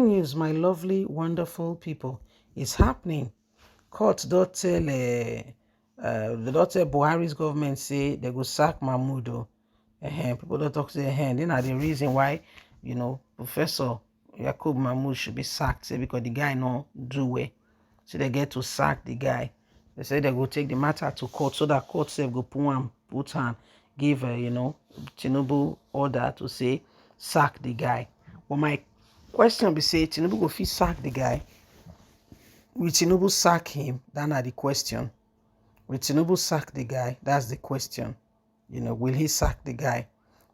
news, my lovely, wonderful people. It's happening. Court don't tell, the don't tell Buhari's government say they go sack Mahmood. People don't talk to their hand. Then are the reason why, Professor Yakubo Mahmood should be sacked, say, because the guy no do well. So they get to sack the guy. They say they go take the matter to court so that court self go put hand, give Tinubu order to say sack the guy. But my question be say Tinubu go fit sack the guy. Will Tinubu sack him? That's not the question. Will Tinubu sack the guy? That's the question. Will he sack the guy?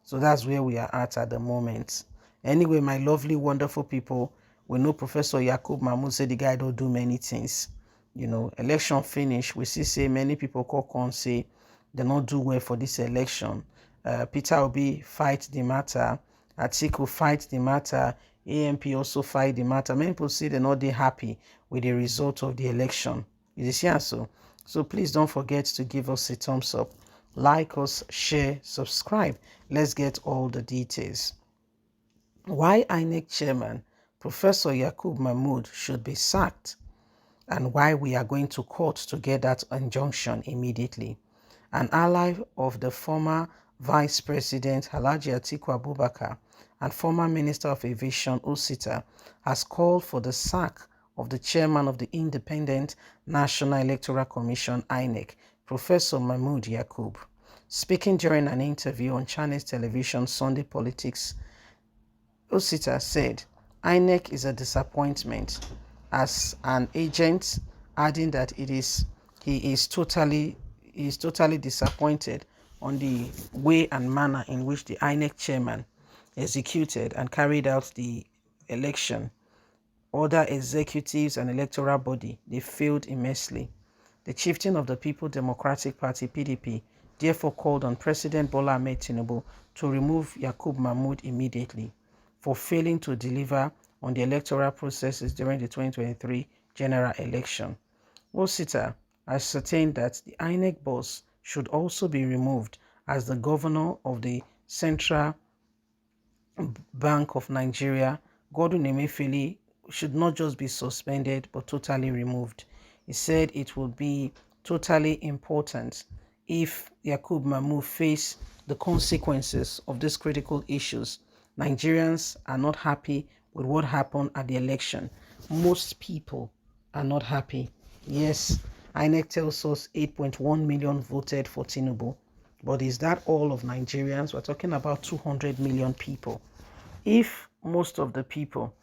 So that's where we are at the moment. Anyway, my lovely, wonderful people, we know Professor Yakubo Mahmood said the guy don't do many things. Election finish, we see say many people call on say they not do well for this election. Peter Obi fight the matter. Atiku fight the matter. AMP also fight the matter. Many people say they're not they happy with the result of the election. You see, so please don't forget to give us a thumbs up, like us, share, subscribe. Let's get all the details. Why Inec chairman Professor Yakubo Mahmood should be sacked, and why we are going to court to get that injunction immediately. An ally of the former Vice President Alhaji Atiku Abubakar and former Minister of Aviation Osita has called for the sack of the chairman of the Independent National Electoral Commission INEC, Professor Mahmood Yakubu. Speaking during an interview on Chinese television Sunday Politics, Osita said, INEC is a disappointment as an agent, adding that he is totally disappointed on the way and manner in which the INEC chairman executed and carried out the election. Other executives and electoral body, they failed immensely. The chieftain of the People Democratic Party, PDP, therefore called on President Bola Ahmed Tinubu to remove Yakubo Mahmood immediately for failing to deliver on the electoral processes during the 2023 general election. Osita ascertained that the INEC boss should also be removed as the governor of the Central Bank of Nigeria, Godwin Emefiele, should not just be suspended but totally removed. He said it would be totally important if Yakubo Mahmood faced the consequences of these critical issues. Nigerians are not happy with what happened at the election. Most people are not happy. Yes, INEC tells us 8.1 million voted for Tinubu, but is that all of Nigerians? We're talking about 200 million people. If most of the people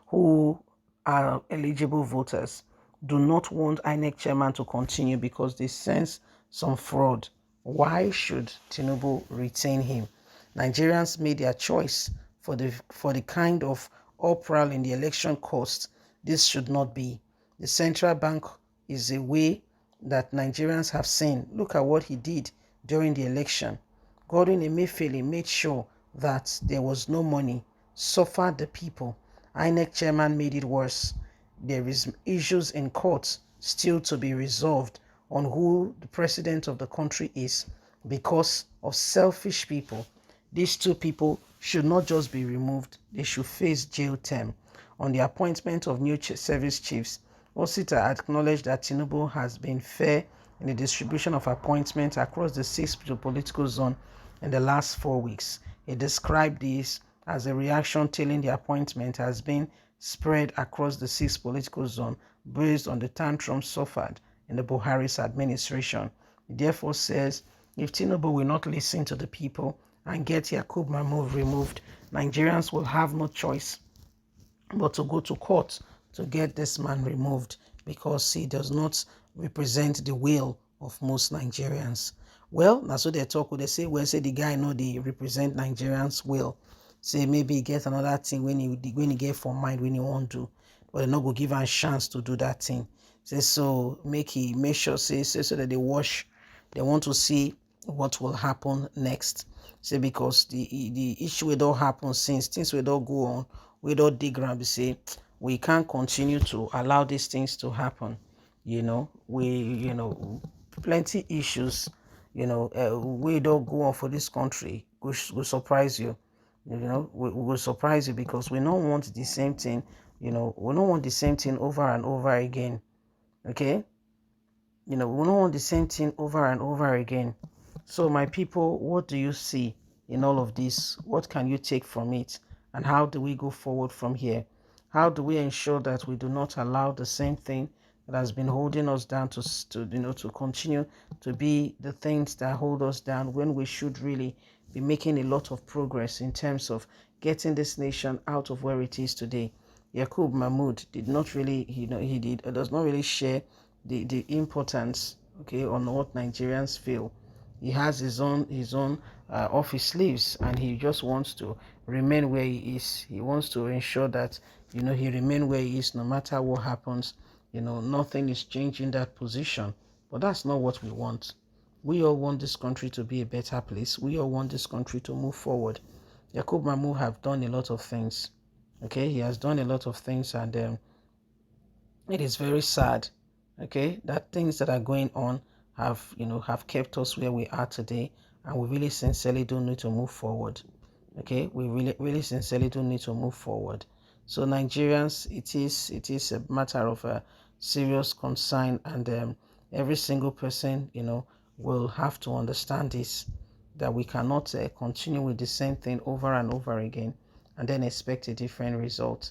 who are eligible voters do not want INEC chairman to continue because they sense some fraud, why should Tinubu retain him? Nigerians made their choice for the kind of uproar in the election cost. This should not be. The central bank is a way that Nigerians have seen. Look at what he did during the election. Godwin Emefiele made sure that there was no money, suffered the people. INEC chairman made it worse. There is issues in court still to be resolved on who the president of the country is because of selfish people. These two people should not just be removed, they should face jail term. On the appointment of new service chiefs, Osita acknowledged that Tinubu has been fair in the distribution of appointments across the 6 political zone in the last 4 weeks. He described this as a reaction telling the appointment has been spread across the 6 political zone based on the tantrum suffered in the Buhari's administration. He therefore says if Tinubu will not listen to the people and get Yakubo Mahmood removed, Nigerians will have no choice but to go to court to get this man removed because he does not represent the will of most Nigerians. Well, that's what they talk. They say, well, say the guy know they represent Nigerians' will. Say maybe he get another thing when he get for mind when he won't do, but they not go give him a chance to do that thing. Say so make sure say so that they watch. They want to see what will happen next. Say because the issue will all happen since things will all go on. We don't dig around. Say we can't continue to allow these things to happen. Plenty issues. We don't go on for this country. Will surprise you. We will surprise you because we don't want the same thing. We don't want the same thing over and over again. Okay? We don't want the same thing over and over again. So, my people, what do you see in all of this? What can you take from it? And how do we go forward from here? How do we ensure that we do not allow the same thing that has been holding us down to continue to be the things that hold us down, when we should really be making a lot of progress in terms of getting this nation out of where it is today? Mahmood did not really, does not really share the importance, okay, on what Nigerians feel. He has his own off his sleeves, and he just wants to remain where he is. He wants to ensure that he remain where he is no matter what happens. Nothing is changing that position. But that's not what we want. We all want this country to be a better place. We all want this country to move forward. Yakubo Mahmood have done a lot of things. Okay, he has done a lot of things, and it is very sad, okay, that things that are going on have kept us where we are today, and we really sincerely do need to move forward. Okay, we really sincerely do need to move forward. So, Nigerians, it is a matter of a serious concern, and every single person will have to understand this, that we cannot continue with the same thing over and over again and then expect a different result.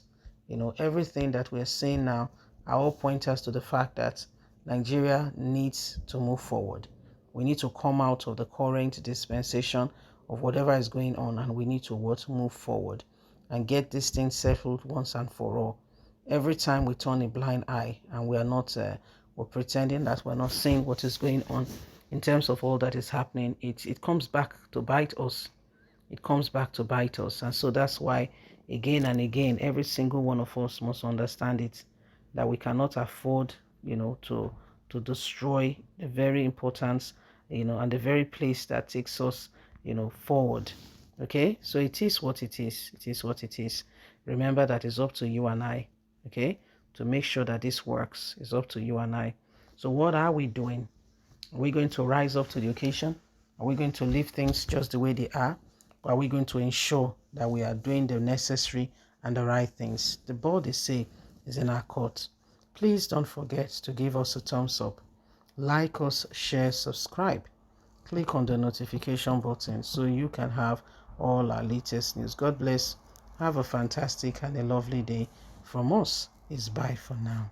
Everything that we're seeing now are all pointers to the fact that Nigeria needs to move forward. We need to come out of the current dispensation of whatever is going on, and we need to move forward and get this thing settled once and for all. Every time we turn a blind eye and we are not, we're pretending that we're not seeing what is going on in terms of all that is happening, it comes back to bite us. It comes back to bite us. And so that's why, again and again, every single one of us must understand it, that we cannot afford, to destroy the very importance, and the very place that takes us, forward. Okay, so it is what it is. It is what it is. Remember that it's up to you and I, okay, to make sure that this works. It's up to you and I. So what are we doing? Are we going to rise up to the occasion? Are we going to leave things just the way they are? Or are we going to ensure that we are doing the necessary and the right things? The ball, they say, is in our court. Please don't forget to give us a thumbs up. Like us, share, subscribe. Click on the notification button so you can have all our latest news. God bless. Have a fantastic and a lovely day. From us, it's bye for now.